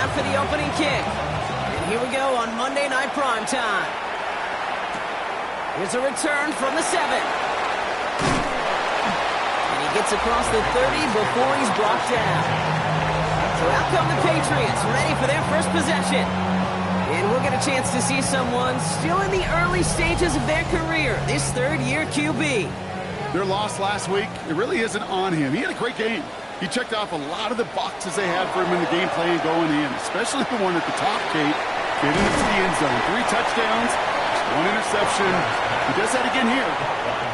out for the opening kick. And here we go on Monday Night Primetime. Here's a return from the 7. And he gets across the 30 before he's brought down. So out come the Patriots, ready for their first possession. And we'll get a chance to see someone still in the early stages of their career, this third-year QB. Their loss last week, it really isn't on him. He had a great game. He checked off a lot of the boxes they had for him in the game plan going in, especially the one at the top, Kate, getting him to the end zone. 3 touchdowns, just 1 interception. He does that again here.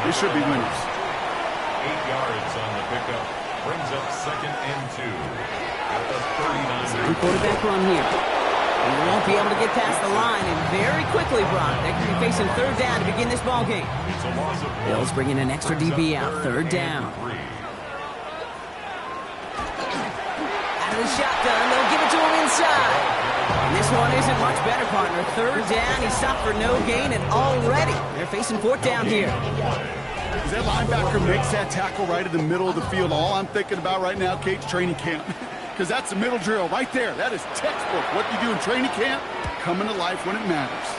They should be winners. 8 yards on the pickup. Brings up 2nd and 2 at the 39. Quarterback run here. He won't be able to get past the line, and very quickly, Brock, they could be facing 3rd down to begin this ball game. Bills bringing an extra DB out, 3rd down. Out of the shotgun, they'll give it to him inside. And this one isn't much better, partner. 3rd down, he stopped for no gain, and already they're facing 4th down here. As that linebacker makes that tackle right in the middle of the field, all I'm thinking about right now, Kate's training camp. Because that's the middle drill right there. That is textbook. What you do in training camp, coming to life when it matters.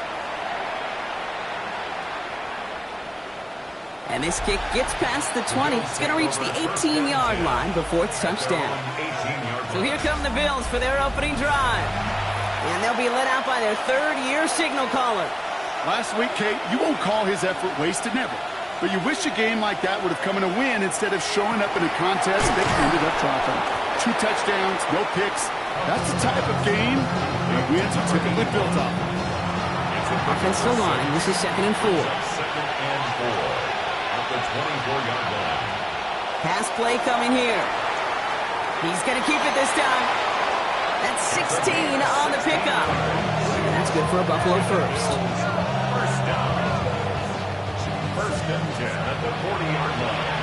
And this kick gets past the 20. It's going to reach the 18-yard line before it's touchdown. So here come the Bills for their opening drive. And they'll be led out by their 3rd-year signal caller. Last week, Kate, you won't call his effort wasted, never. But you wish a game like that would have come in a win instead of showing up in a contest that ended up dropping. 2 touchdowns, no picks. That's the type of game that wins are typically built on. Offensive line, this is 2nd and 4. 2nd and 4 at the 24-yard line. Pass play coming here. He's going to keep it this time. That's 16 on the pickup. And that's good for a Buffalo first. First down. 1st and 10 at the 40-yard line.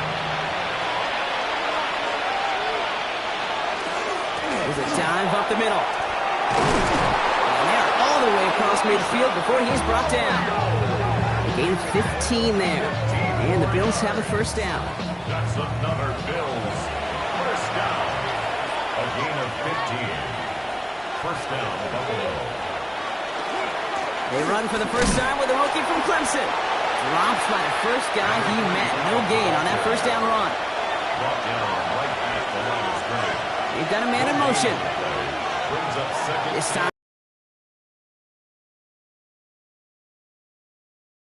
There's a dive up the middle. And they're all the way across midfield before he's brought down. A gain of 15 there. And the Bills have a 1st down. That's another Bills 1st down. A gain of 15. 1st down, Buffalo. They run for the first time with a rookie from Clemson. Drops by the first guy he met. No gain on that 1st down run. Brought down right at the line of scrimmage. They've got a man in motion. Brings up 2nd. This time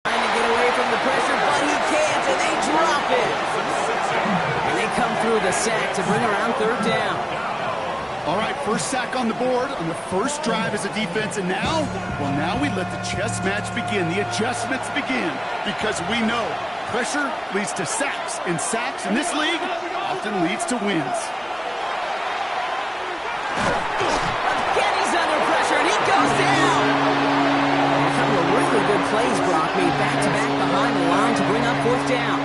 trying to get away from the pressure, but he can't, and they drop it. And they come through the sack to bring around 3rd down. All right, first sack on the board on the first drive as a defense, and now, well, now we let the chess match begin, the adjustments begin, because we know pressure leads to sacks, and sacks in this league often leads to wins. Again, he's under pressure, and he goes down. A couple of really good plays, Brock, made back-to-back behind the line to bring up 4th down.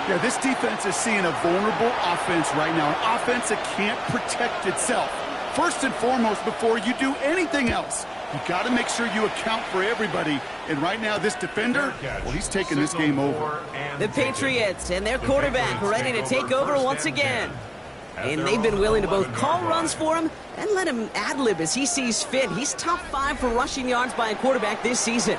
Yeah, this defense is seeing a vulnerable offense right now, an offense that can't protect itself. First and foremost, before you do anything else, you got to make sure you account for everybody. And right now, this defender, well, he's taking this game over. The Patriots and their quarterback ready to take over once again. And they've been willing to both call runs for him and let him ad-lib as he sees fit. He's top 5 for rushing yards by a quarterback this season.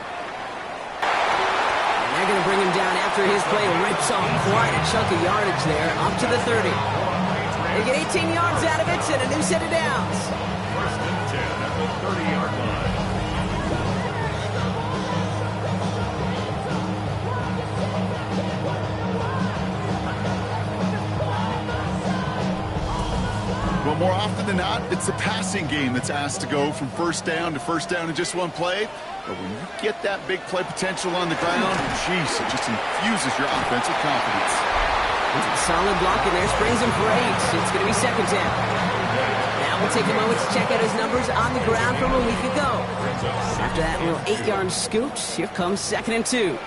And they're going to bring him down after his play rips off quite a chunk of yardage there, up to the 30. They get 18 yards out of it and a new set of downs. 1st and 10 at the 30-yard line. Well, more often than not, it's the passing game that's asked to go from 1st down to 1st down in just one play. But when you get that big play potential on the ground, geez, it just infuses your offensive confidence. Solid block in there, springs him for 8. It's going to be 2nd down. Now we'll take a moment to check out his numbers on the ground from a week ago. After that little 8-yard scoot, here comes 2nd and 2.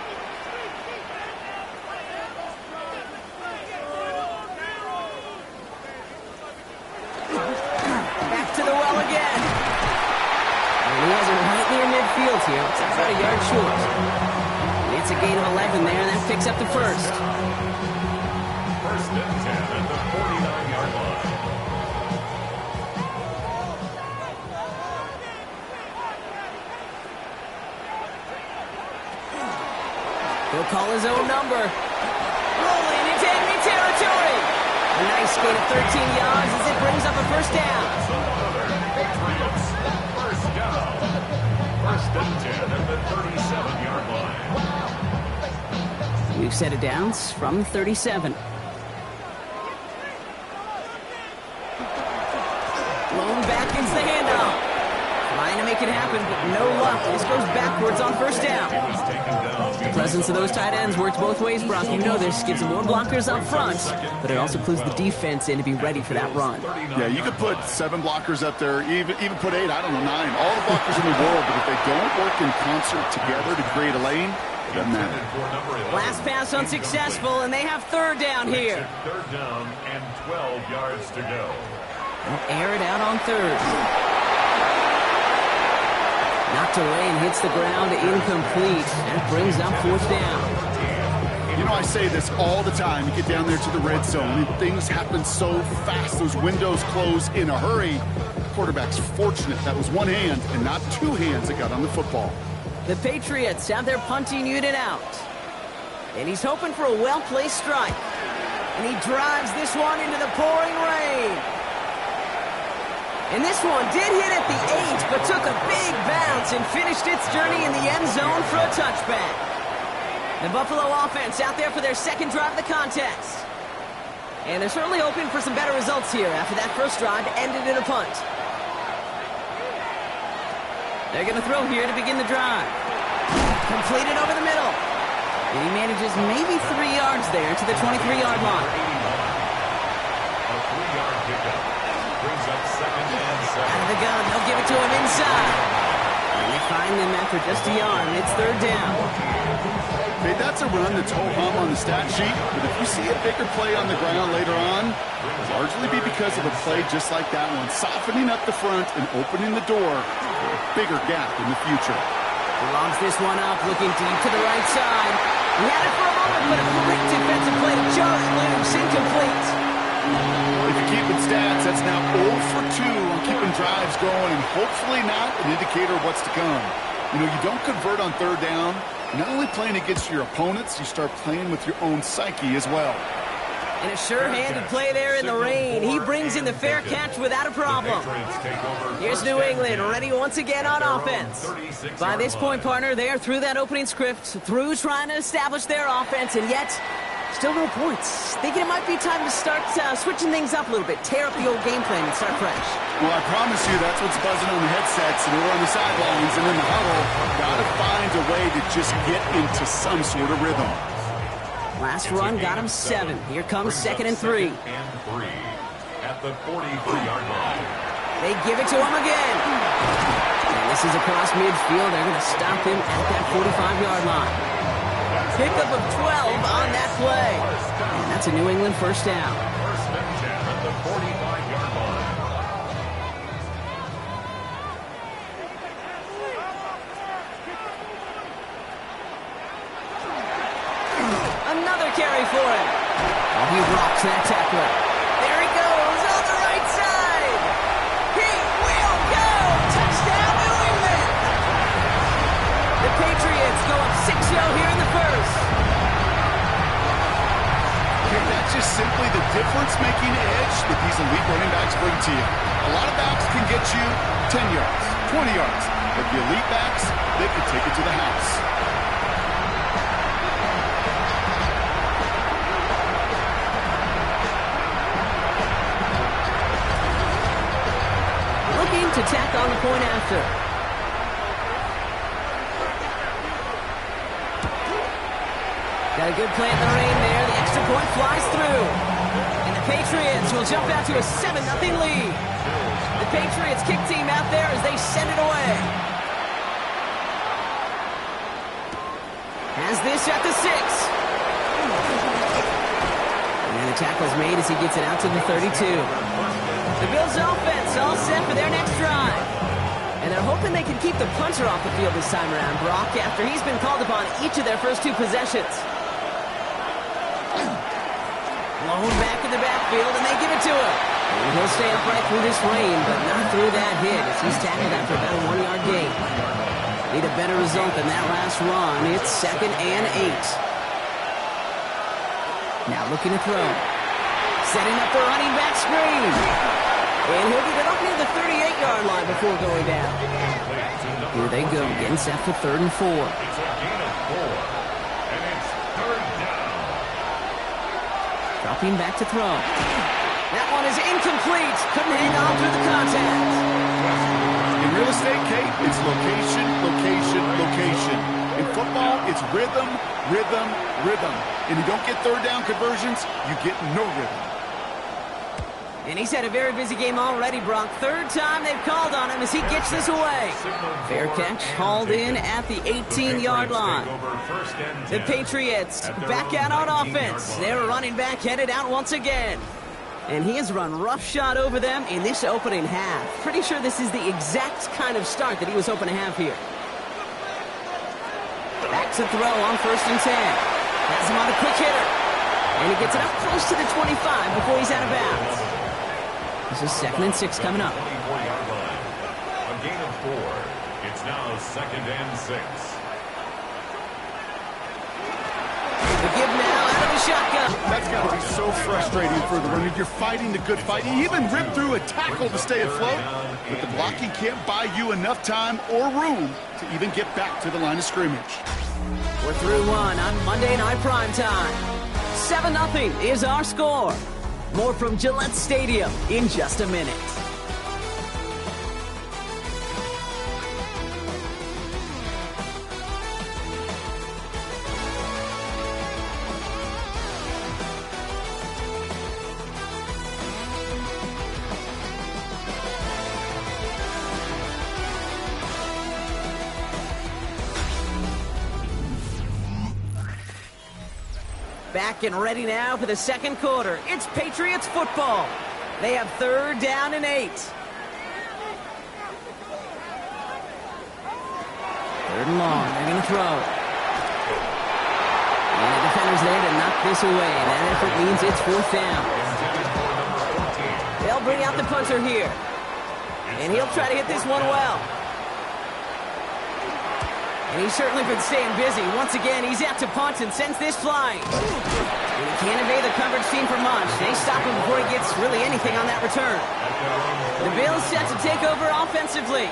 Back to the well again. And he has it right near midfield here. It's about a yard short. It's a gain of 11 there, and that picks up the 1st. 1st and 10 at the 49-yard line. He'll call his own number. Rolling into enemy territory. A nice gain of 13 yards as it brings up a first down. Patriots, first down. First and 10 at the 37-yard line. We've set it downs from the 37. Blown back into the handoff. Trying to make it happen, but no luck. This goes backwards on first down. The presence of those tight ends works both ways, Brock. You know this. Gives them more blockers up front, but it also clues the defense in to be ready for that run. Yeah, you could put 7 blockers up there, even put 8, I don't know, 9. All the blockers in the world, but if they don't work in concert together to create a lane, it doesn't matter. Last pass unsuccessful, and they have third down here. Third down and 12 yards to go. They'll air it out on third. Knocked away and hits the ground, incomplete. That brings up fourth down. You know, I say this all the time. You get down there to the red zone, and things happen so fast. Those windows close in a hurry. Quarterback's fortunate that was one hand and not 2 hands that got on the football. The Patriots have their punting unit out. And he's hoping for a well-placed strike. And he drives this one into the pouring rain. And this one did hit at the 8, but took a big bounce and finished its journey in the end zone for a touchback. The Buffalo offense out there for their second drive of the contest. And they're certainly hoping for some better results here after that first drive ended in a punt. They're going to throw here to begin the drive. Completed over the middle. And he manages maybe 3 yards there to the 23-yard line. A 3-yard pickup. Brings up second and 7. Out of the gun, they'll give it to him inside. And they find him after just a yard, and it's third down. Hey, that's a run that's ho-hum on the stat sheet, but if you see a bigger play on the ground later on, it'll largely be because of a play just like that one, softening up the front and opening the door for a bigger gap in the future. He lobs this one up, looking deep to the right side. He had it for a moment, but a quick defensive play to just loose, incomplete. If you're keeping stats, that's now 0 for 2 on keeping drives going, and hopefully not an indicator of what's to come. You know, you don't convert on third down. You're not only playing against your opponents, you start playing with your own psyche as well. And a sure-handed play there in the rain. He brings in the fair catch without a problem. Here's New England ready once again on offense. By this point, partner, they are through that opening script, through trying to establish their offense, and yet still no points. Thinking it might be time to start switching things up a little bit, tear up the old game plan and start fresh. Well, I promise you that's what's buzzing on the headsets and we're on the sidelines and in the huddle. Got to find a way to just get into some sort of rhythm. Last run got him 7. Here comes second and 3. At the 43-yard line. They give it to him again. And this is across midfield. They're going to stop him at that 45-yard line. Pickup of 12 on that play. And that's a New England first down. First and 10 at the 45-yard line. Another carry for him. Oh, he rocks that tackler. There he goes on the right side. He will go. Touchdown, New England. The Patriots go up 6-0 here in the first. Okay, that's just simply the difference-making edge that these elite running backs bring to you. A lot of backs can get you 10 yards, 20 yards, but the elite backs, they can take it to the house. Looking to tack on the point after. Got a good play in the rain there. The extra point flies through. And the Patriots will jump out to a 7-0 lead. The Patriots kick team out there as they send it away. Has this at the 6. And the tackle's made as he gets it out to the 32. The Bills offense all set for their next drive. And they're hoping they can keep the punter off the field this time around, Brock, after he's been called upon each of their first 2 possessions. Blown back in the backfield, and they give it to him. And he'll stay upright through this rain, but not through that hit as he's tackled after about a 1-yard gain. Need a better result than that last run. It's 2nd and 8. Now looking to throw. Setting up the running back screen. And he'll get it up near the 38-yard line before going down. Here they go, getting set for 3rd and 4. It's a gain of 4. And it's 3rd down. Dropping back to throw. That one is incomplete. Couldn't hang on through the contact. In real estate, Kate, it's location, location, location. In football, it's rhythm, rhythm, rhythm. And you don't get 3rd down conversions, you get no rhythm. And he's had a very busy game already, Brock. 3rd time they've called on him as he gets this away. Fair catch, hauled in at the 18-yard line. The Patriots back out on offense. Their running back headed out once again. And he has run roughshod over them in this opening half. Pretty sure this is the exact kind of start that he was hoping to have here. Back to throw on 1st and 10. Has him on a quick hitter. And he gets it up close to the 25 before he's out of bounds. This is 2nd and 6 coming up. 24-yard line. A gain of 4. It's now 2nd and 6. The give now out of the shotgun. That's got to be so frustrating for the runner. You're fighting the good fight. You even ripped through a tackle to stay afloat, but the blocking can't buy you enough time or room to even get back to the line of scrimmage. We're through one on Monday Night Primetime. 7-0 is our score. More from Gillette Stadium in just a minute. Back and ready now for the 2nd quarter. It's Patriots football. They have 3rd down and 8. 3rd and long. They're going to throw. And the defender's there to knock this away. That effort means it's 4th down. They'll bring out the punter here. And he'll try to hit this one well. And he's certainly been staying busy. Once again, he's out to punt and sends this flying. And he can't evade the coverage team for much. They stop him before he gets really anything on that return. The Bills set to take over offensively.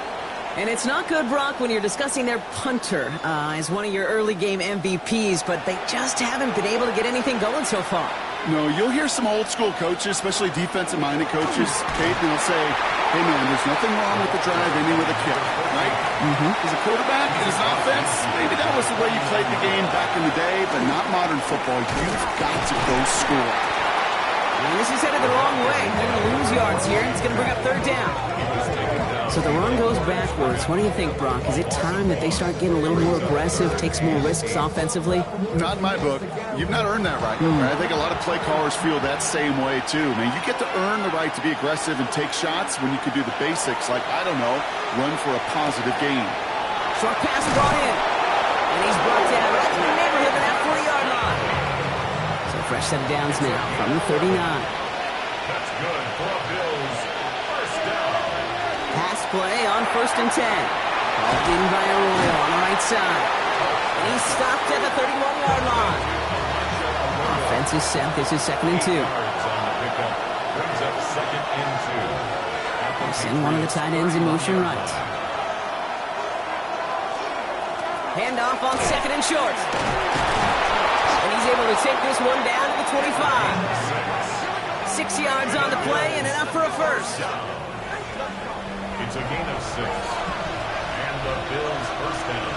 And it's not good, Brock, when you're discussing their punter as one of your early game MVPs, but they just haven't been able to get anything going so far. No, you'll hear some old school coaches, especially defensive-minded coaches, Kate, and they'll say, hey, man, there's nothing wrong with the drive ending with a kick, right? As a quarterback in his offense, maybe that was the way you played the game back in the day, but not modern football. You've got to go score. And this is headed the wrong way. They're going to lose yards here. It's going to bring up 3rd down. So the run goes backwards. What do you think, Brock? Is it time that they start getting a little more aggressive, take some more risks offensively? Not in my book. You've not earned that right. I think a lot of play callers feel that same way, too. Man, you get to earn the right to be aggressive and take shots when you can do the basics, like, I don't know, run for a positive gain. Short pass brought in. And he's brought down right in the neighborhood of that 40-yard line. So fresh set of downs now from the 39. That's good for Bills. 1st down. Pass play on 1st and 10. Called in by Arroyo on the right side. And he's stopped at the 31-yard line. Offense is set. This is 2nd and 2. Yards on the pickup. Brings up 2nd and 2. They send one of the tight ends in motion right. Handoff on 2nd and short. And he's able to take this one down to the 25. 6 yards on the play and enough for a first. It's a gain of 6. And the Bills 1st down.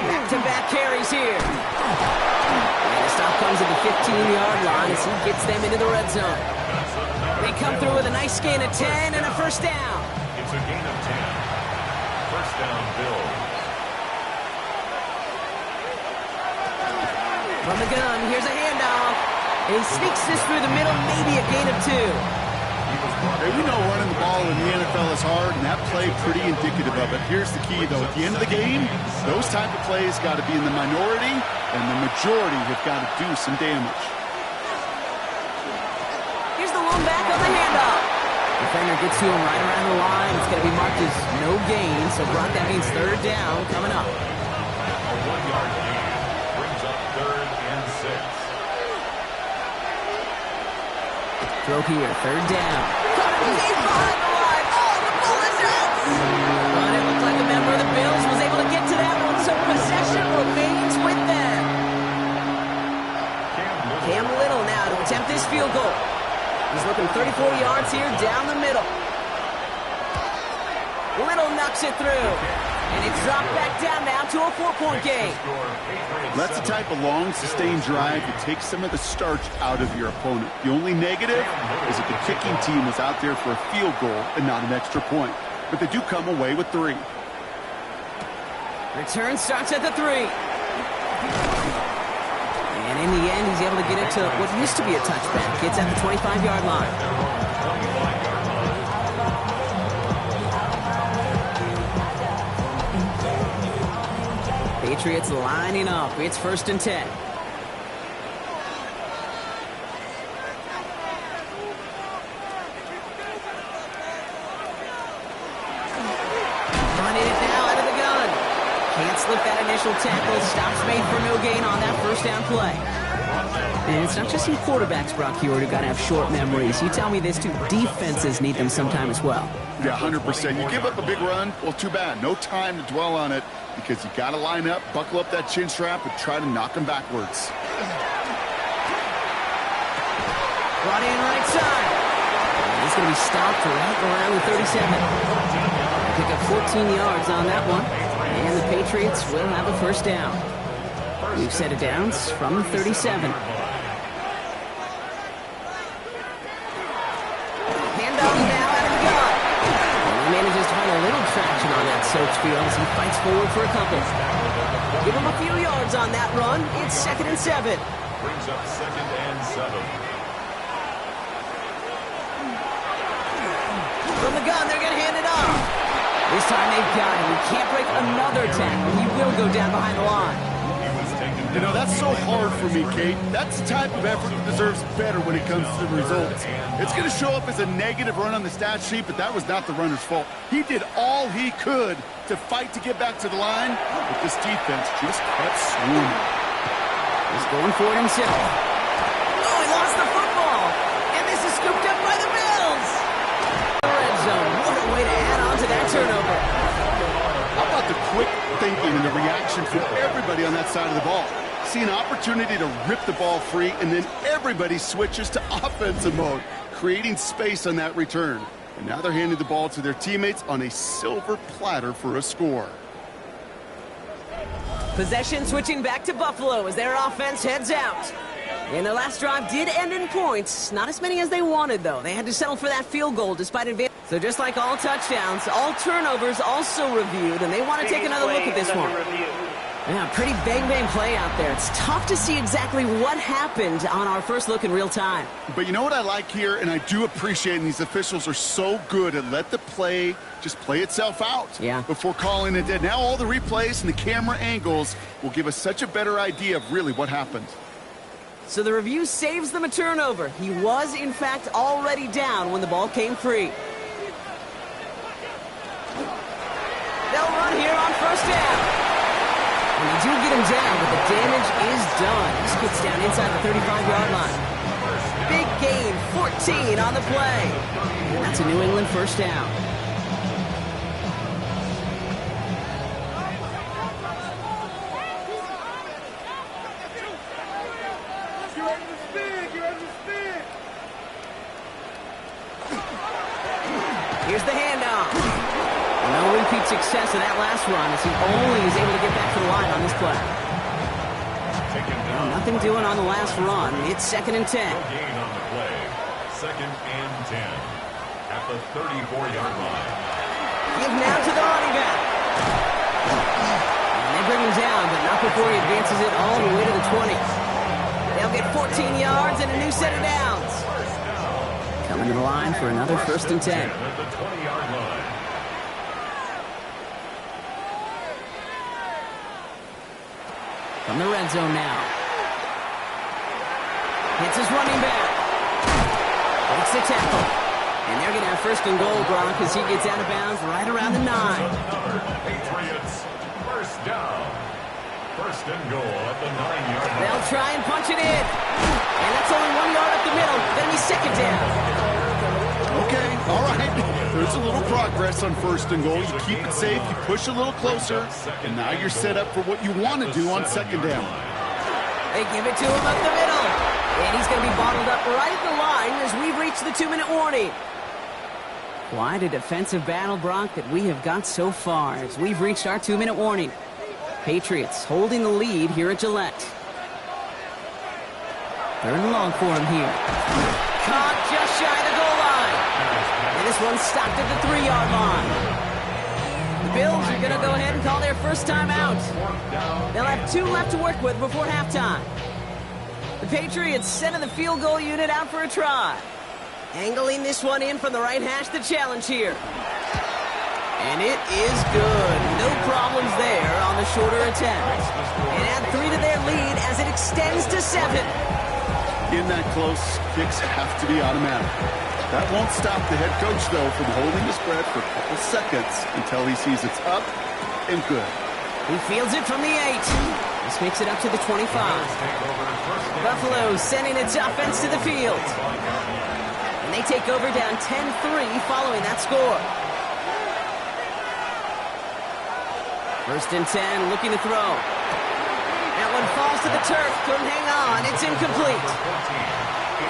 Back-to-back carries here. And the stop comes at the 15-yard line as he gets them into the red zone. They come through with a nice gain of 10 and a 1st down. It's a gain of 10. 1st down, Bills. From the gun, here's a handoff. And he sneaks this through the middle, maybe a gain of 2. Hey, we know running the ball in the NFL is hard, and that play pretty indicative of it. Here's the key, though. At the end of the game, those type of plays got to be in the minority, and the majority have got to do some damage. Here's the lone back on the handoff. Defender gets to him right around the line. It's going to be marked as no gain, so Brock, that means 3rd down coming up. A 1-yard gain. Throw here, third down. Caught him deep behind the line. Oh, the ball is out! But it looked like a member of the Bills was able to get to that one, so possession remains with them. Cam Little now to attempt this field goal. He's looking 34 yards here down the middle. Little knocks it through. And it's dropped back down now to a 4-point game. That's the type of long, sustained drive that takes some of the starch out of your opponent. The only negative is that the kicking team was out there for a field goal and not an extra point. But they do come away with 3. Return starts at the 3. And in the end, he's able to get it to what used to be a touchback. It's at the 25-yard line. Patriots lining up. It's 1st and 10. Running it now out of the gun. Can't slip that initial tackle. Stops made for no gain on that first down play. And it's not just some quarterbacks, Brock Huard, who got to have short memories. You tell me this too. Defenses need them sometime as well. Yeah, 100%. You give up a big run, well, too bad. No time to dwell on it because you got to line up, buckle up that chin strap, and try to knock them backwards. Brought in right side. And he's going to be stopped right around the 37. Pick up 14 yards on that one. And the Patriots will have a first down. We've set it downs from the 37. Handoff now out of the gun. And he manages to find a little traction on that search field as he fights forward for a couple. Give him a few yards on that run. It's 2nd and 7. Brings up 2nd and 7. From the gun, they're going to hand it off. This time they've got him. He can't break another tackle. He will go down behind the line. You know, that's so hard for me, Kate. That's the type of effort that deserves better when it comes to the results. It's going to show up as a negative run on the stat sheet, but that was not the runner's fault. He did all he could to fight to get back to the line, but this defense just kept swooning. He's going for it himself. Oh, he lost the football. And this is scooped up by the Bills. Red zone. What a way to add on to that turnover. How about the quick thinking and the reaction from everybody on that side of the ball? See an opportunity to rip the ball free, and then everybody switches to offensive mode, creating space on that return. And now they're handing the ball to their teammates on a silver platter for a score. Possession switching back to Buffalo as their offense heads out. And their last drive did end in points. Not as many as they wanted, though. They had to settle for that field goal despite advantage. So just like all touchdowns, all turnovers also reviewed, and they want to take another look at this one. Yeah, pretty bang-bang play out there. It's tough to see exactly what happened on our first look in real time. But you know what I like here, and I do appreciate, and these officials are so good at let the play just play itself out before calling it dead. Now all the replays and the camera angles will give us such a better idea of really what happened. So the review saves them a turnover. He was, in fact, already down when the ball came free. They'll run here on first down. And they do get him down, but the damage is done. This gets down inside the 35-yard line. Big gain, 14 on the play. And that's a New England first down. Here's the handoff. No repeat success of that last run as he only is able to get back to the line on this play. Well, nothing doing on the last run. It's 2nd and 10. Gain on the play. 2nd and 10 at the 34-yard line. Give now to the running back. And they bring him down, but not before he advances it all the way to the 20. They'll get 14 yards and a new set of downs. Coming to the line for another 1st and 10. At the 20-yard line. From the red zone now. Hits his running back. Breaks the tackle. And they're going to have 1st and goal, Gronk, as he gets out of bounds right around the 9. Patriots first down. First and goal at the 9-yard line. They'll try and punch it in. And that's only 1 yard up the middle. Then he's second down. Okay, all right. There's a little progress on first and goal. You keep it safe, you push a little closer, and now you're set up for what you want to do on second down. They give it to him up the middle. And he's going to be bottled up right at the line as we've reached the 2-minute warning. Quite a defensive battle, Brock, that we have got so far as we've reached our 2-minute warning. Patriots holding the lead here at Gillette. Third and long for him here. Caught just shy of the goal line. And this one's stopped at the 3-yard line. The Bills are going to go ahead and call their first time out. They'll have 2 left to work with before halftime. The Patriots sending the field goal unit out for a try. Angling this one in from the right hash, the challenge here. And it is good. No problems there on the shorter attempt. And add 3 to their lead as it extends to 7. In that close, kicks have to be automatic. That won't stop the head coach, though, from holding his breath for a couple seconds until he sees it's up and good. He fields it from the 8. This makes it up to the 25. Buffalo sending its offense to the field. And they take over down 10-3 following that score. First and 10, looking to throw. That one falls to the turf. Couldn't hang on. It's incomplete.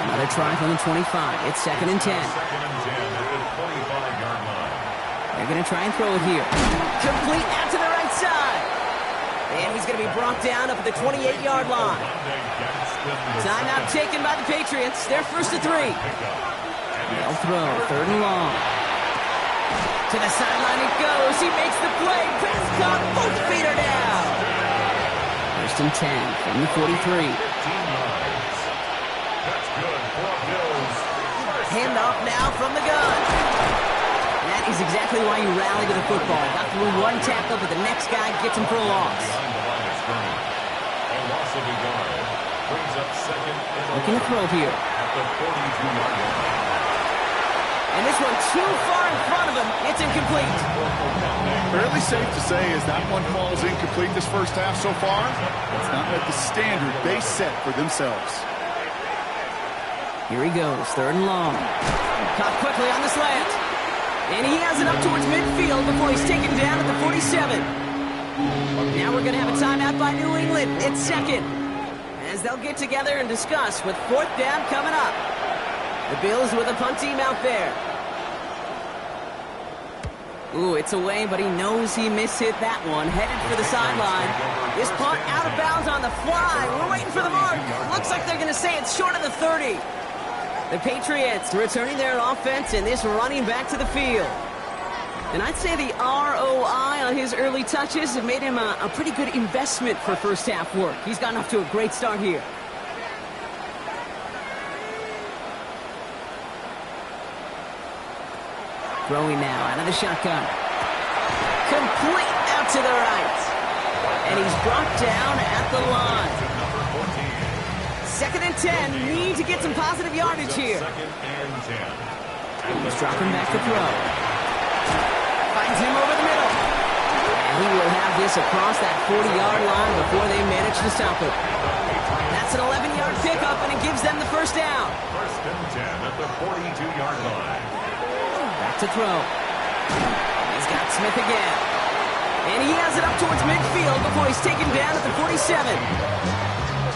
Another try from the 25. It's second and 10. They're going to try and throw it here. Complete out to the right side. And he's going to be brought down up at the 28-yard line. Timeout taken by the Patriots. They're first to 3. They'll throw. Third and long. To the sideline it goes. He makes the play. Pass caught. Both feet are down. First and 10 from the 43. Handoff now from the gun. And that is exactly why you rally to the football. Got through one tackle, but the next guy gets him for a loss. Looking to throw here. And this one too far in front of him. It's incomplete. Fairly safe to say as that one falls incomplete this first half so far, it's not met the standard they set for themselves. Here he goes, third and long. Caught quickly on the slant. And he has it up towards midfield before he's taken down at the 47. Now we're going to have a timeout by New England. It's second. As they'll get together and discuss with fourth down coming up. The Bills with a punt team out there. Ooh, it's away, but he knows he mishit that one. Headed for the sideline. This punt out of bounds on the fly. We're waiting for the mark. Looks like they're going to say it's short of the 30. The Patriots returning their offense and this running back to the field. And I'd say the ROI on his early touches have made him a pretty good investment for first half work. He's gotten off to a great start here. Throwing now out of the shotgun. Complete out to the right. And he's brought down at the line. Second and 10. Need to get some positive yardage here. He's dropping back to throw. Finds him over the middle. And he will have this across that 40-yard line before they manage to stop it. That's an 11-yard pickup, and it gives them the first down. First and 10 at the 42-yard line. Back to throw. He's got Smith again. And he has it up towards midfield before he's taken down at the 47.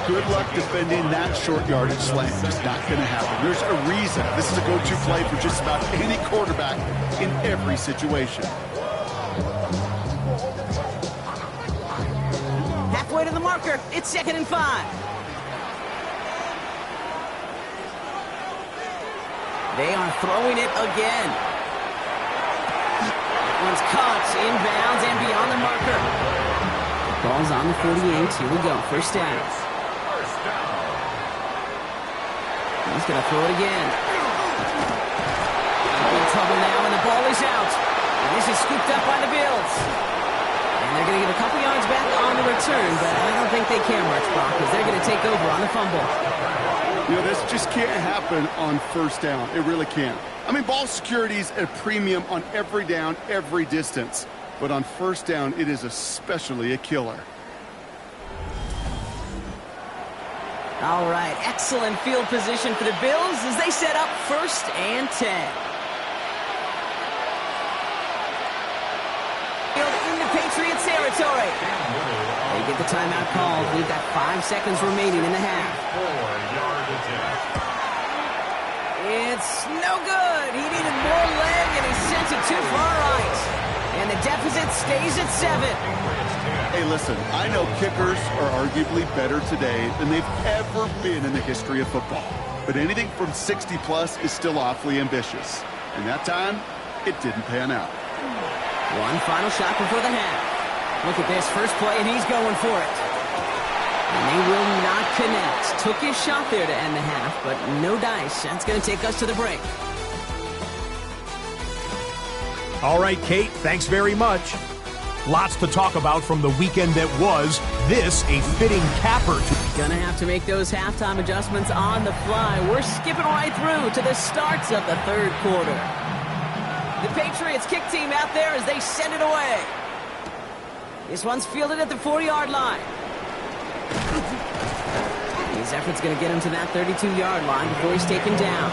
Good luck defending that short yardage slant. It's not going to happen. There's a reason. This is a go-to play for just about any quarterback in every situation. Halfway to the marker. It's second and 5. They are throwing it again. One's caught inbounds and beyond the marker. Ball's on the 48. Here we go. First down. He's going to throw it again. In trouble now, and the ball is out. And this is scooped up by the Bills. And they're going to give a couple yards back on the return, but I don't think they care much, Brock, because they're going to take over on the fumble. You know, this just can't happen on first down. It really can't. I mean, ball security is a premium on every down, every distance. But on first down, it is especially a killer. All right, excellent field position for the Bills as they set up 1st and 10. In the Patriots territory. They get the timeout called. We've got 5 seconds remaining in the half. 4-yard attempt. It's no good. He needed more leg, and he sent it too far right. And the deficit stays at 7. Hey, listen, I know kickers are arguably better today than they've ever been in the history of football. But anything from 60-plus is still awfully ambitious. And that time, it didn't pan out. One final shot before the half. Look at this first play, and he's going for it. And they will not connect. Took his shot there to end the half, but no dice. That's going to take us to the break. All right, Kate, thanks very much. Lots to talk about from the weekend that was. This a fitting capper to... Gonna have to make those halftime adjustments on the fly. We're skipping right through to the starts of the 3rd quarter. The Patriots kick team out there as they send it away. This one's fielded at the 40-yard line. His effort's going to get him to that 32-yard line before he's taken down.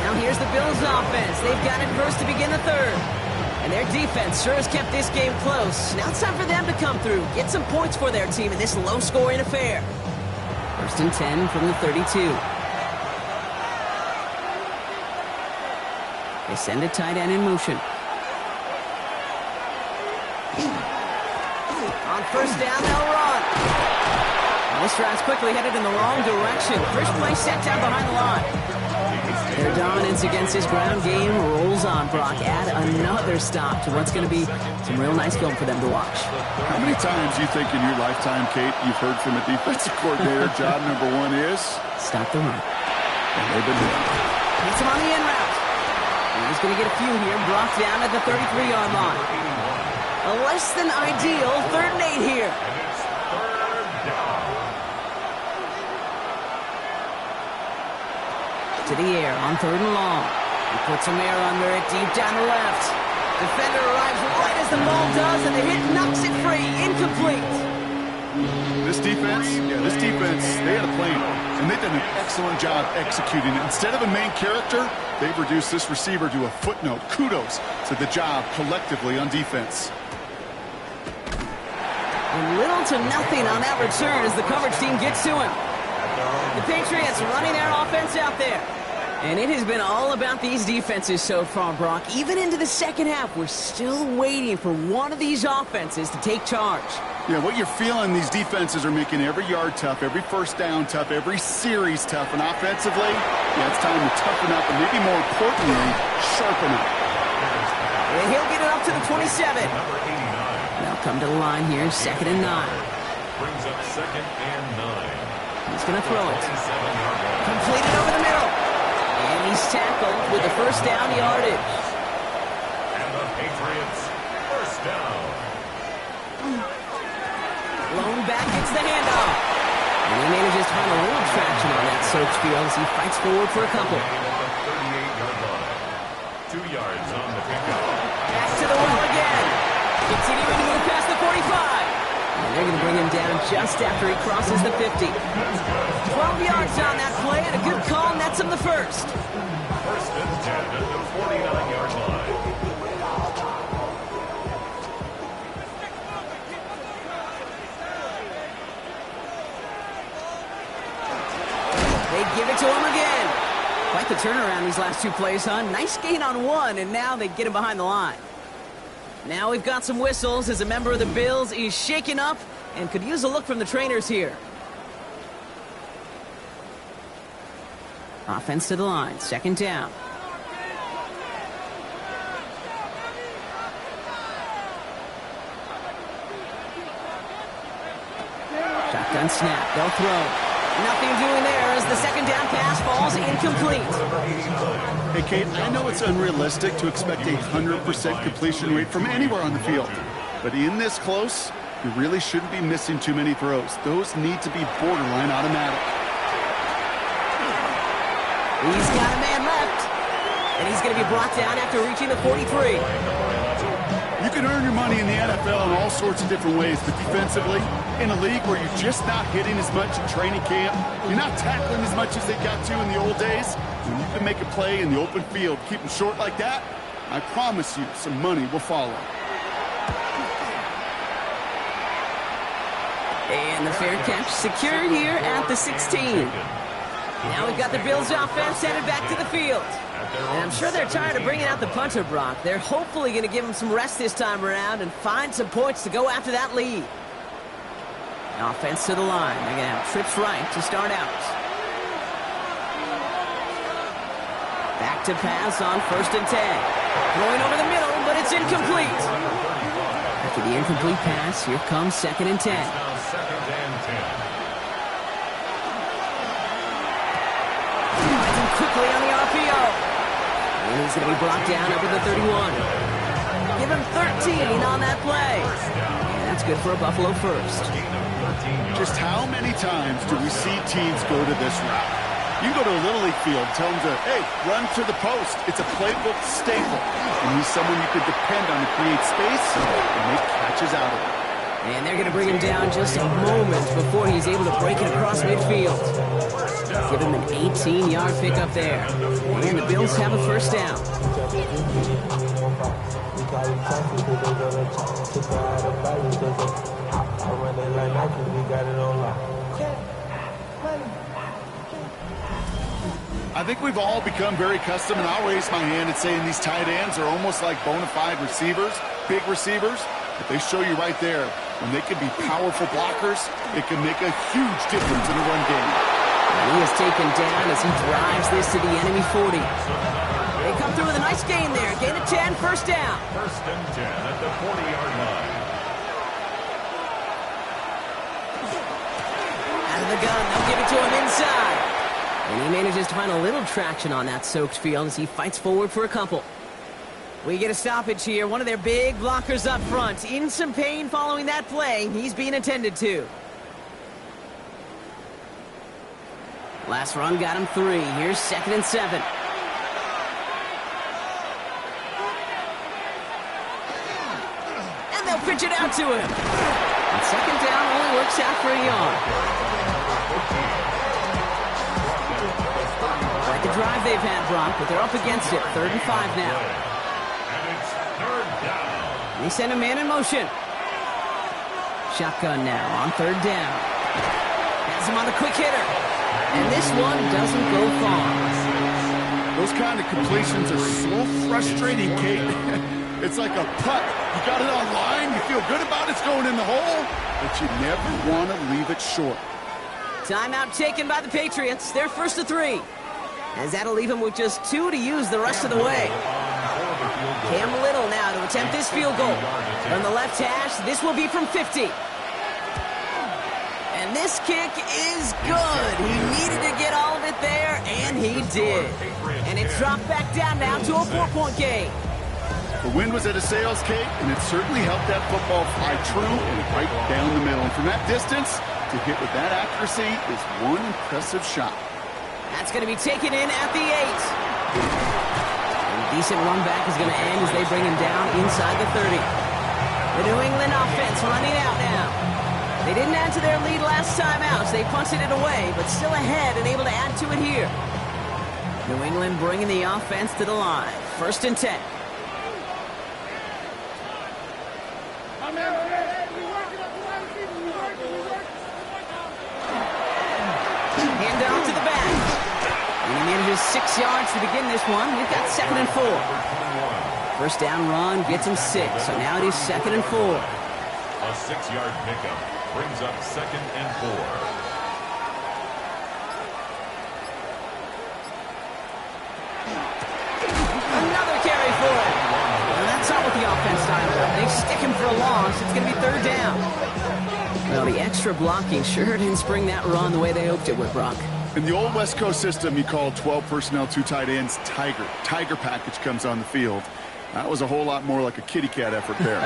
Now here's the Bills offense. They've got it first to begin the 3rd. And their defense sure has kept this game close. Now it's time for them to come through, get some points for their team in this low-scoring affair. 1st and 10 from the 32. They send a tight end in motion. On 1st down, they'll run. This drive's quickly headed in the wrong direction. First play set down behind the line. Their dominance against his ground game rolls on, Brock. Add another stop to what's going to be some real nice film for them to watch. How many times you think in your lifetime, Kate, you've heard from a defensive coordinator, job number 1 is? Stop the run. And they've been doing it. Gets him on the in route. He's going to get a few here, brought down at the 33-yard line. A less than ideal 3rd and 8 here. To the air on 3rd and long. He puts some air under it deep down the left. Defender arrives right as the ball does, and the hit knocks it free. Incomplete. This defense, they had a plan, and they've done an excellent job executing it. Instead of a main character, they've reduced this receiver to a footnote. Kudos to the job collectively on defense. And little to nothing on that return as the coverage team gets to him. The Patriots running their offense out there. And it has been all about these defenses so far, Brock. Even into the 2nd half, we're still waiting for one of these offenses to take charge. Yeah, what you're feeling, these defenses are making every yard tough, every 1st down tough, every series tough. And offensively, yeah, it's time to toughen up and maybe more importantly, sharpen up. And he'll get it up to the 27. They'll come to the line here, 2nd and 9. Brings up 2nd and 9. He's going to throw it. Completed over the middle. And he's tackled with the 1st down yardage. And the Patriots, 1st down. Blown back gets the handoff. And he manages to find a little traction on that search field as he fights forward for a couple. 38-yard line. 2 yards on the pickup. Back to the well again. Continuing to move past the 45. And they're going to bring him down just after he crosses the 50. 12 yards on that play, and a good call nets him the 1st. 1st and 10 at the 49-yard line. They give it to him again. Quite the turnaround these last 2 plays, huh? Nice gain on 1, and now they get him behind the line. Now we've got some whistles as a member of the Bills is shaken up and could use a look from the trainers here. Offense to the line, 2nd down. Shotgun snap, they'll throw. Nothing doing there as the 2nd down pass falls incomplete. Hey, Kate, I know it's unrealistic to expect a 100% completion rate from anywhere on the field. But in this close, you really shouldn't be missing too many throws. Those need to be borderline automatic. He's got a man left. And he's going to be brought down after reaching the 43. You can earn your money in the NFL in all sorts of different ways, but defensively, in a league where you're just not hitting as much in training camp, you're not tackling as much as they got to in the old days, when you can make a play in the open field, keep them short like that, I promise you some money will follow. And the fair catch secured here at the 16. Now we've got the Bills offense headed back to the field. And I'm sure they're tired of bringing out the punter, Brock. They're hopefully going to give him some rest this time around and find some points to go after that lead. Offense to the line. They're going to have trips right to start out. Back to pass on 1st and 10. Throwing over the middle, but it's incomplete. After the incomplete pass, here comes 2nd and 10. Quickly on the RPO. And he's going to be brought down over the 31. Give him 13 on that play. And that's good for a Buffalo first. Just how many times do we see teams go to this route? You go to a Little League field, tell them to, hey, run to the post. It's a playbook staple. And he's someone you could depend on to create space and make catches out of it. And they're going to bring him down just a moment before he's able to break it across midfield. Give him an 18-yard pickup there. And the Bills have a first down. I think we've all become very accustomed, and I'll raise my hand and saying these tight ends are almost like bona fide receivers, big receivers. But they show you right there, when they can be powerful blockers, it can make a huge difference in a run game. And he is taken down as he drives this to the enemy 40. They come through with a nice gain there. Gain of 10, first down. 1st and 10 at the 40-yard line. Out of the gun, they'll give it to him inside. And he manages to find a little traction on that soaked field as he fights forward for a couple. We get a stoppage here. One of their big blockers up front. In some pain following that play. He's being attended to. Last run got him 3. Here's 2nd and 7. And they'll pitch it out to him. And 2nd down only works out for a yard. Like the drive they've had, Brock, but they're up against it. 3rd and 5 now. They send a man in motion. Shotgun now on 3rd down. Has him on the quick hitter. And this one doesn't go far. Those kind of completions are so frustrating, Kate. It's like a putt. You got it on line, you feel good about it's going in the hole, but you never want to leave it short. Timeout taken by the Patriots. They're 1st to 3. As that'll leave him with just 2 to use the rest of the way. Cam Little now to attempt this field goal. From the left hash, this will be from 50. And this kick is good. He needed to get all of it there, and he did. And it's dropped back down now to a 4-point game. The wind was at a sails, Kate, and it certainly helped that football fly true and right down the middle. And from that distance, to hit with that accuracy is one impressive shot. That's going to be taken in at the 8. And a decent run back is going to end as they bring him down inside the 30. The New England offense running out now. They didn't add to their lead last time out, so they punted it away, but still ahead and able to add to it here. New England bringing the offense to the line. 1st and 10. Hand off to the back. And he manages 6 yards to begin this one. We've got 2nd and 4. First down run gets him 6, so now it is 2nd and 4. A 6-yard pickup brings up 2nd and 4. Another carry for it. Well, that's not what the offense styled up. They stick him for a loss. It's going to be 3rd down. Well, the extra blocking sure didn't spring that run the way they hoped it would, Brock. In the old West Coast system, you called 12 personnel, 2 tight ends, Tiger. Tiger package comes on the field. That was a whole lot more like a kitty cat effort there.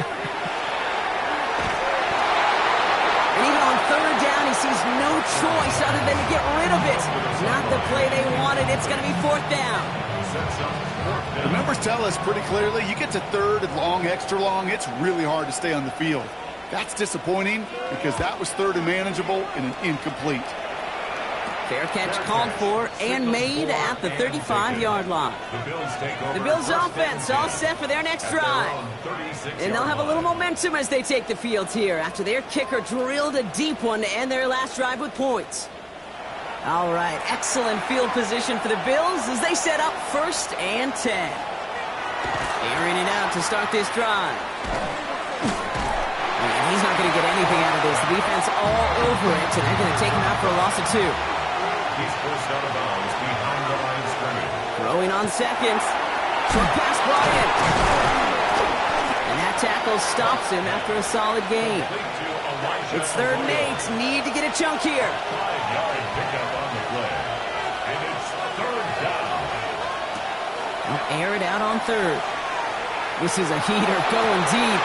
And even on 3rd down, he sees no choice other than to get rid of it. Not the play they wanted. It's going to be fourth down. The numbers tell us pretty clearly, you get to third and long, extra long, it's really hard to stay on the field. That's disappointing because that was third and manageable and an incomplete. Fair catch called for and made at the 35-yard line. The Bills offense all set for their next drive. And they'll have a little momentum as they take the field here after their kicker drilled a deep one to end their last drive with points. All right, excellent field position for the Bills as they set up 1st and 10. Airing it out to start this drive. And he's not going to get anything out of this. The defense all over it, and they're going to take him out for a loss of 2. He's forced out of bounds behind the line of scrimmage. Throwing on seconds. Short pass brought in. And that tackle stops him after a solid gain. It's 3rd and 8. Need to get a chunk here. 5-yard pickup on the play. And it's 3rd down. They'll air it out on 3rd. This is a heater going deep.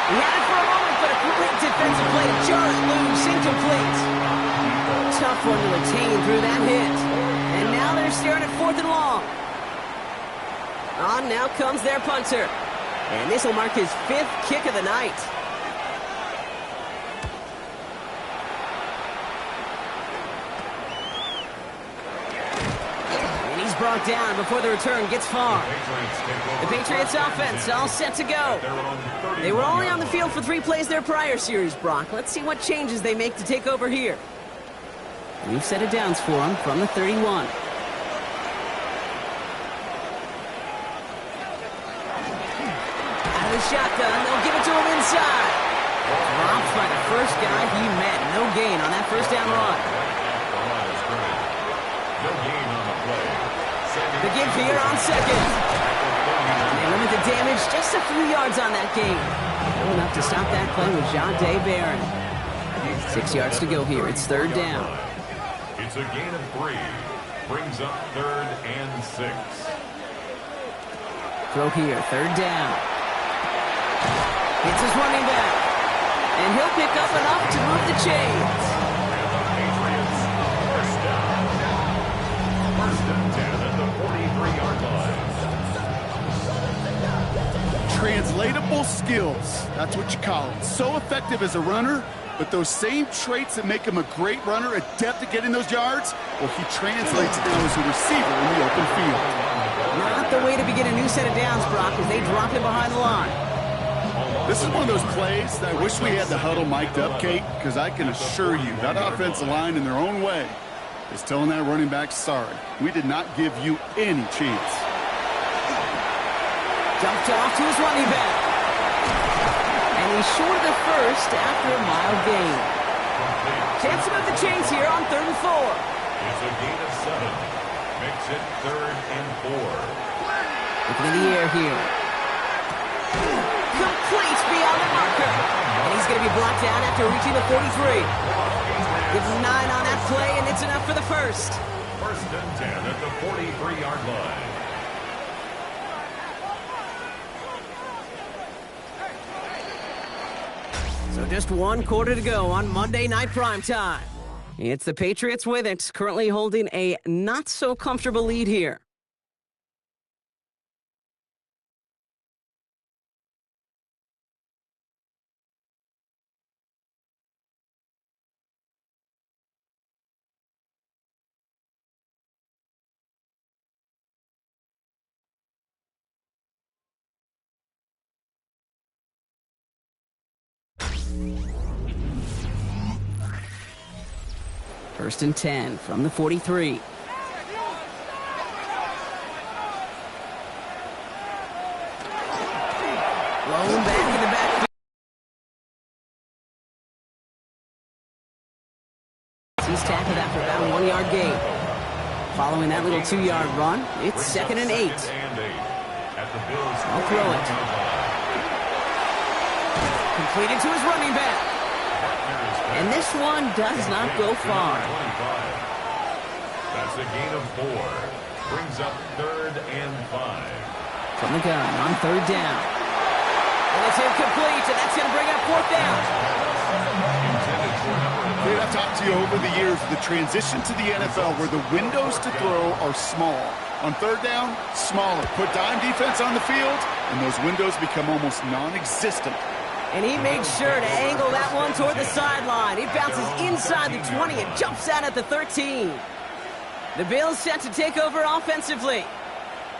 He had it for a moment, but a quick defensive play jarred loose, incomplete. Tough one to retain through that hit. And now they're staring at 4th and long. On now comes their punter. And this will mark his 5th kick of the night. And he's brought down before the return gets far. The Patriots offense all set to go. They were only on the field for 3 plays their prior series, Brock. Let's see what changes they make to take over here. We've set it downs for him from the 31. Out of the shotgun, they'll give it to him inside. Dropped by the first guy he met. No gain on that 1st down run. The give here on 2nd. And they limit the damage just a few yards on that gain. Well enough to stop that play with Jahdae Barron. 6 yards to go here. It's 3rd down. It's a gain of 3. Brings up 3rd and 6. Throw here, 3rd down. It's his running back. And he'll pick up enough to move the chains. And the Patriots, 1st down. 1st and 10 at the 43-yard line. Translatable skills, that's what you call it. So effective as a runner, but those same traits that make him a great runner, adept at getting those yards, well, he translates it now as a receiver in the open field. Not the way to begin a new set of downs, Brock, as they drop him behind the line. This is one of those plays that I wish we had the huddle mic'd up, Kate, because I can assure you that offensive line in their own way is telling that running back, sorry, we did not give you any chance. Dumped off to his running back. And he's short of the 1st after a mild gain. Chance to move the chains here on 3rd and 4. It's a gain of 7. Makes it 3rd and 4. Looking in the air here. Complete beyond the marker. And he's going to be blocked down after reaching the 43. Gives him 9 on that play, and it's enough for the 1st. 1st and 10 at the 43-yard line. So just 1 quarter to go on Monday Night Primetime. It's the Patriots with it, currently holding a not-so-comfortable lead here. First and 10 from the 43. Blown back in the backfield. He's tackled after about a 1-yard gain. Following that little 2-yard run, it's 2nd and 8. I'll throw it. Completed to his running back. And this one does not go far. That's a gain of 4. Brings up 3rd and 5. From the gun on 3rd down. And it's incomplete, and that's going to bring up 4th down. Intended for number Dude, I've talked to you over the years, the transition to the NFL where the windows to throw are small. On third down, smaller. Put dime defense on the field, and those windows become almost non-existent. And he makes sure to angle that one toward the sideline. He bounces inside the 20 and jumps out at the 13. The Bills set to take over offensively.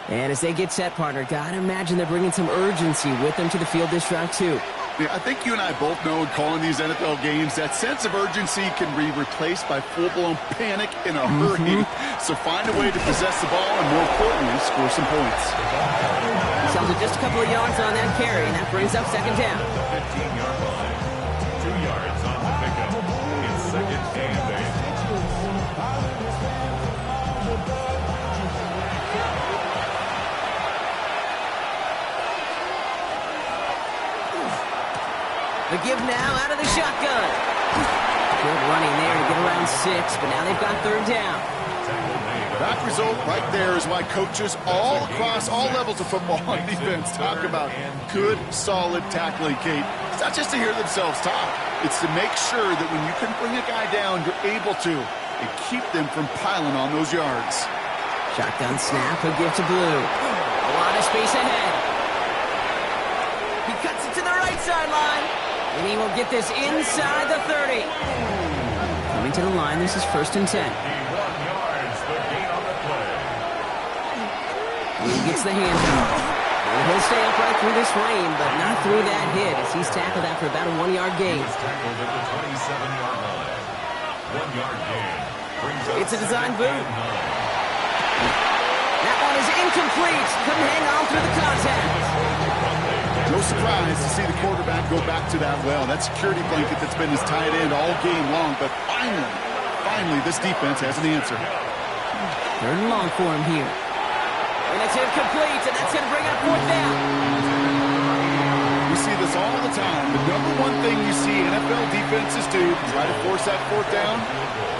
And as they get set, partner, gotta imagine they're bringing some urgency with them to the field this drive, too. Yeah, I think you and I both know in calling these NFL games that sense of urgency can be replaced by full-blown panic in a hurry. So find a way to possess the ball and, more importantly, score some points. Sells it just a couple of yards on that carry, and that brings up second down. 15-yard line. 2 yards on the pickup. It's second and 8. The give now out of the shotgun. Good running there to get around 6, but now they've got third down. That result right there is why coaches all across all levels of football on defense talk about good, solid tackling, Kate. It's not just to hear themselves talk. It's to make sure that when you can bring a guy down, you're able to, and keep them from piling on those yards. Shotgun snap, he'll give to Blue. A lot of space ahead. He cuts it to the right sideline. And he will get this inside the 30. Coming to the line, this is 1st and 10. 51 yards, the gain on the play. He gets the handoff. And he'll stay upright through this rain, but not through that hit as he's tackled after about a 1-yard gain. He's tackled at the 27-yard line. 1-yard gain. Brings up It's a design boot. 9. That one is incomplete. Couldn't hang on through the contact. No surprise to see the quarterback go back to that well. That security blanket that's been his tight end all game long. But finally, this defense has an answer. Third and long for him here. And it's incomplete, and that's going to bring up fourth down. We see this all the time. The number one thing you see NFL defenses do to try to force that fourth down,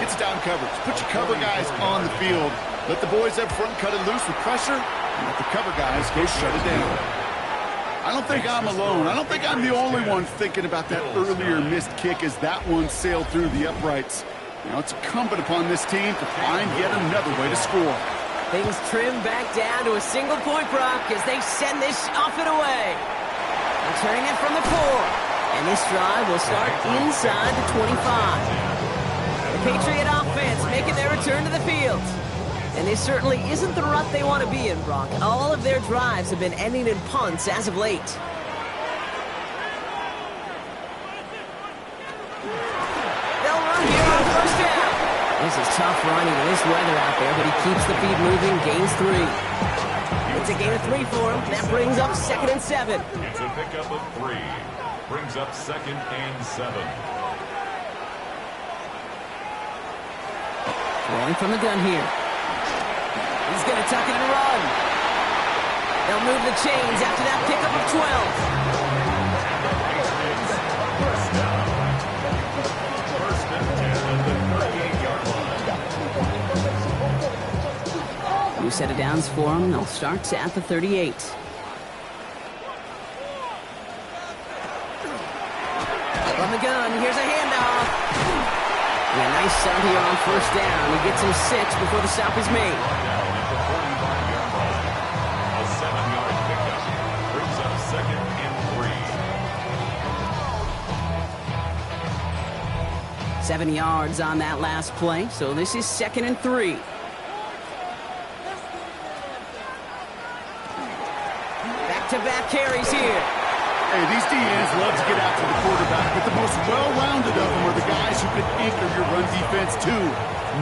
it's down coverage. Put your cover guys on the field. Let the boys up front cut it loose with pressure, and let the cover guys go shut it down. I don't think I'm alone. I don't think I'm the only one thinking about that earlier missed kick as that one sailed through the uprights. Now it's incumbent upon this team to find yet another way to score. Things trim back down to a single-point Brock as they send this off and away. Returning it from the 4. And this drive will start inside the 25. The Patriot offense making their return to the field. And this certainly isn't the rut they want to be in, Brock. All of their drives have been ending in punts as of late. They'll run here on first down. This is tough running in this weather out there, but he keeps the feet moving, gains 3. It's a gain of 3 for him. That brings up 2nd and 7. It's a pickup of 3. Brings up 2nd and 7. Rolling from the gun here. He's going to tuck it and run. They'll move the chains after that pickup of 12. New set of downs for them. They'll start at the 38. From the gun, here's a handoff. Yeah, nice sound here on first down. He gets him 6 before the stop is made. A 7-yard pickup. Brings up 2nd and 3. 7 yards on that last play, so this is 2nd and 3. Back-to-back carries here. Hey, these DNs love to get after the quarterback, but the most well-rounded of them are the guys who can anchor your run defense too.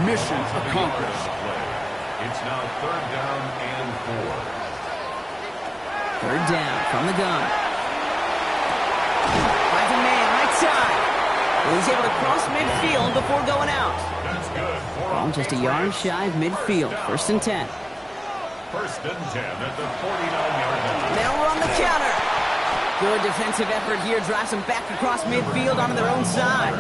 Mission accomplished. It's now 3rd down and 4. 3rd down from the gun. Finds a man right side. And he's able to cross midfield before going out. That's good. Ball just a yard shy of midfield. 1st and 10. 1st and 10 at the 49-yard line. They'll run the counter. Good defensive effort here. Drives them back across midfield onto their own side.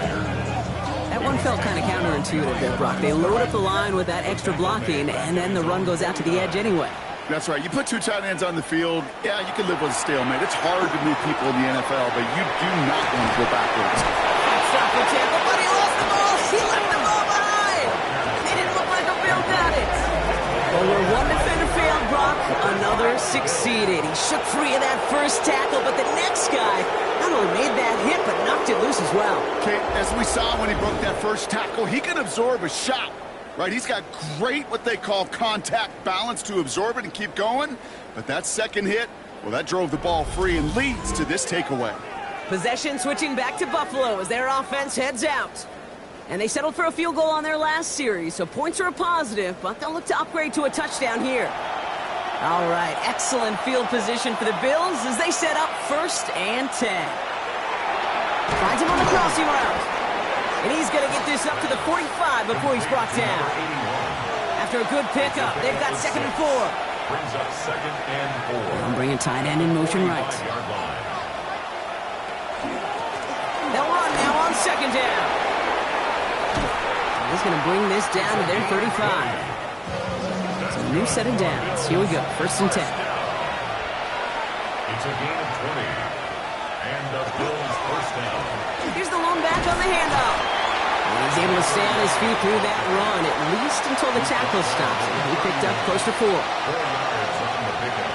That one felt kind of counterintuitive there, Brock. They load up the line with that extra blocking, and then the run goes out to the edge anyway. That's right. You put 2 tight ends on the field, yeah, you can live with a stalemate. It's hard to move people in the NFL, but you do not want to go backwards. Stop for Tampa, but he lost the ball succeeded. He shook free of that first tackle, but the next guy not only made that hit, but knocked it loose as well. Okay, as we saw when he broke that first tackle, he can absorb a shot, right? He's got great, what they call contact balance to absorb it and keep going. But that second hit, well, that drove the ball free and leads to this takeaway. Possession switching back to Buffalo as their offense heads out. And they settled for a field goal on their last series, so points are a positive, but they'll look to upgrade to a touchdown here. All right, excellent field position for the Bills as they set up 1st and 10. Finds him on the crossing route. And he's going to get this up to the 45 before he's brought down. After a good pickup, they've got 2nd and 4. Brings up 2nd and 4. I'm bringing tight end in motion right. They'll run now on 2nd down. He's going to bring this down to their 35. So a new set of downs. Here we go. 1st and 10. It's a gain of 20. And the Bills' 1st down. Here's the lone back on the handoff. And he's able to stay on his feet through that run, at least until the tackle stops him. He picked up close to 4. 4 yards on the pickup.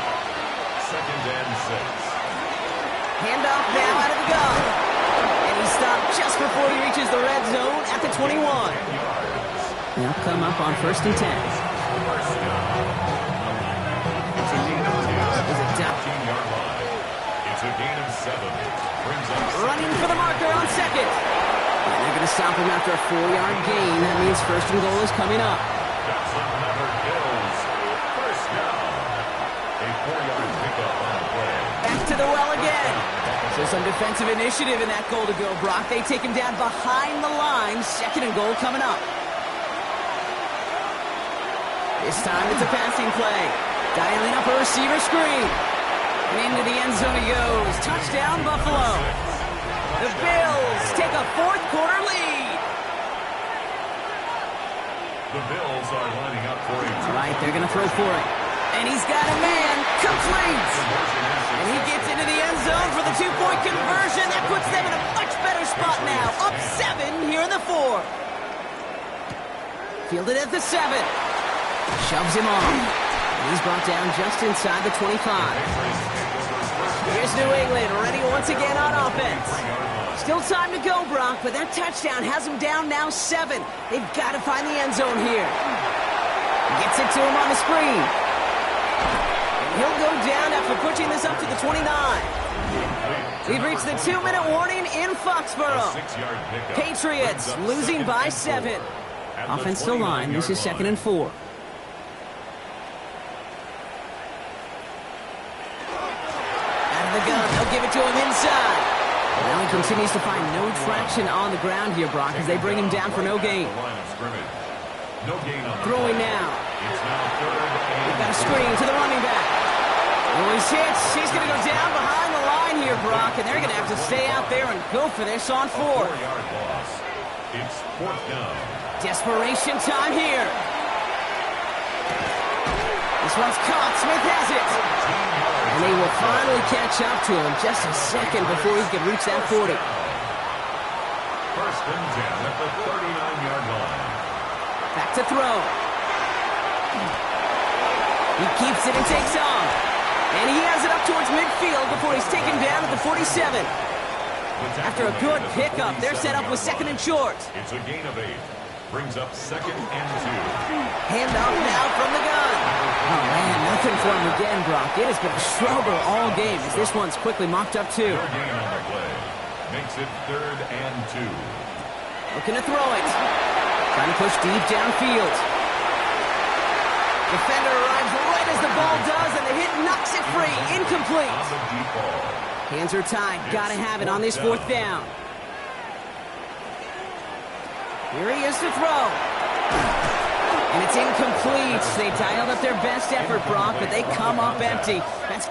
2nd and 6. Handoff now out of the gun. And he stopped just before he reaches the red zone at the 21. They'll come up on 1st and 10. It's a gain of 7. Brings up Running for the marker on 2nd. And they're going to stop him after a 4-yard gain. That means 1st and goal is coming up. That's another Bills. 1st down. A 4-yard pickup on the play. Back to the well again. So some defensive initiative in that goal to go, Brock. They take him down behind the line. 2nd and goal coming up. This time it's a passing play. Dialing up a receiver screen. And into the end zone he goes. Touchdown, Buffalo. The Bills take a 4th quarter lead. The Bills are lining up for a Right, they're going to throw for it. And he's got a man. Complete. And he gets into the end zone for the 2-point conversion. That puts them in a much better spot now. Up 7 here in the 4th. Fielded at the 7. Shoves him on. He's brought down just inside the 25. Here's New England, ready once again on offense. Still time to go, Brock, but that touchdown has him down now 7. They've got to find the end zone here. Gets it to him on the screen. And he'll go down after pushing this up to the 29. We've reached the 2-minute warning in Foxborough. Patriots losing by 7. Offensive line, this is 2nd and 4. The gun. They'll give it to him inside. Now he continues to find no traction on the ground here, Brock, as they bring him down for no gain. Throwing now. They've got a screen to the running back. Oh, he's hit. He's going to go down behind the line here, Brock, and they're going to have to stay out there and go for this on 4. It's 4th down. Desperation time here. This one's caught. Smith has it. And they will finally catch up to him just a second before he can reach that 40. 1st and 10 at the 39-yard line. Back to throw. He keeps it and takes off. And he has it up towards midfield before he's taken down at the 47. After a good pickup, they're set up with 2nd and short. It's a gain of 8. Brings up 2nd and 2. Handoff now from the gun. Oh, man, nothing for him again, Brock. It has been a struggle all game as this one's quickly mocked up, too. 3rd gain on the play. Makes it 3rd and 2. Looking to throw it. Trying to push deep downfield. Defender arrives right as the ball does, and the hit knocks it free. Incomplete. On the deep ball. Hands are tied. Got to have it on this 4th down. Here he is to throw. And it's incomplete. They dialed up their best effort, Brock, but they come up empty. That's